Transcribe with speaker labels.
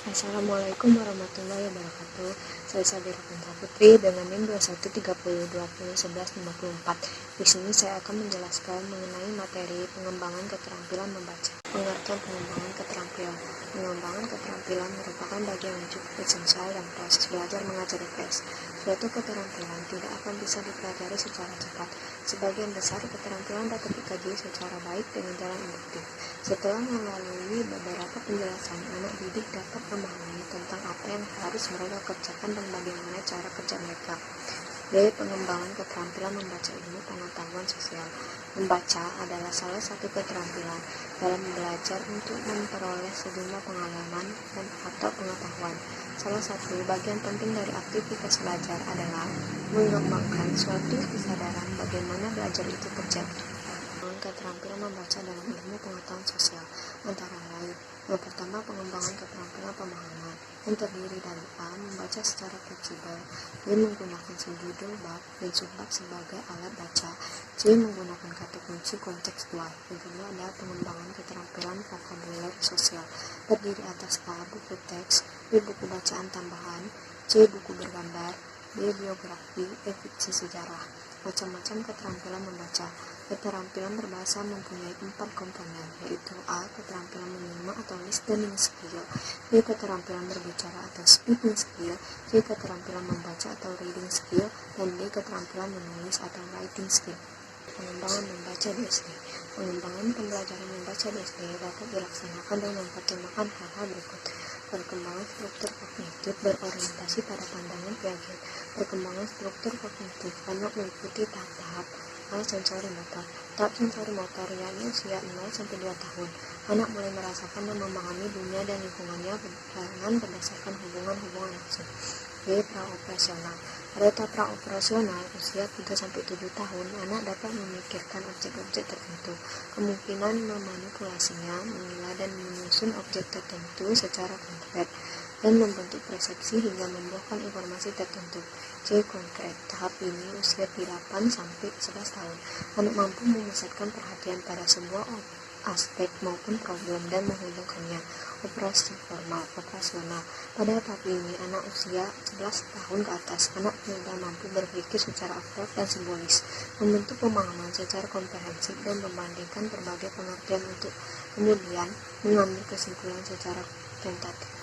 Speaker 1: Assalamualaikum warahmatullahi wabarakatuh. Saya Sabira Putra Putri dengan NIM 2130201154. Di sini saya akan menjelaskan mengenai materi pengembangan keterampilan membaca. Pengertian pengembangan keterampilan. Pengembangan keterampilan merupakan bagian yang cukup esensial dalam proses belajar mengajar IPS. Suatu keterampilan tidak akan bisa dipelajari secara cepat. Sebagian besar keterampilan dapat dikaji secara baik dengan jalan induktif. Setelah melalui beberapa penjelasan, anak didik dapat memahami tentang apa yang harus mereka kerjakan dan bagaimana cara kerja mereka. Dari pengembangan keterampilan membaca ilmu pengetahuan sosial. Membaca adalah salah satu keterampilan dalam belajar untuk memperoleh sejumlah pengalaman dan atau pengetahuan. Salah satu bagian penting dari aktivitas belajar adalah mengembangkan suatu kesadaran bagaimana belajar itu terjadi. Keterampilan membaca dalam ilmu pengetahuan sosial antara lain. Yang pertama, pengembangan keterampilan pemahaman yang terdiri dari A. Membaca secara fleksibel, B. Menggunakan subjudul, bab, dan subbab sebagai alat baca, C. Menggunakan kata kunci kontekstual. Yang kedua adalah pengembangan keterampilan vokabuler sosial terdiri atas A. Buku teks, B. Buku bacaan tambahan, C. Buku bergambar, D. Biografi, E. Fiksi sejarah. Macam-macam keterampilan membaca. Keterampilan berbahasa mempunyai 4 komponen, yaitu A. Keterampilan menyimak atau listening skill, B. Keterampilan berbicara atau speaking skill, C. Keterampilan membaca atau reading skill, dan D. Keterampilan menulis atau writing skill. Pengembangan membaca di SD. Pengembangan pembelajaran membaca di SD dapat dilaksanakan dengan mempertimbangkan hal-hal berikut. Perkembangan struktur kognitif berorientasi pada pandangan Piaget. Perkembangan struktur kognitif anak mengikuti tahap-tahap A. Sensori motor. Tahap sensori motor yakni usia 0-2 tahun. Anak mulai merasakan dan memahami dunia dan lingkungannya dengan berdasarkan hubungan-hubungan langsung. B. Praoperasional. Pada tahap praoperasional usia 3-7 tahun, anak dapat memikirkan objek-objek tertentu, kemungkinan memanipulasinya, menilai dan menyusun objek tertentu secara konkret, dan membentuk persepsi hingga membuahkan informasi tertentu. C. Konkret. Tahap ini usia 8-11 tahun. Anak mampu memusatkan perhatian pada sebuah aspek maupun problem dan menghubungkannya. Operasi formal, operasional. Pada tahap ini, anak usia 11 tahun ke atas, anak sudah mampu berpikir secara abstrak dan simbolis, membentuk pemahaman secara komprehensif dan membandingkan berbagai pengertian untuk kemudian mengambil kesimpulan secara tentatif.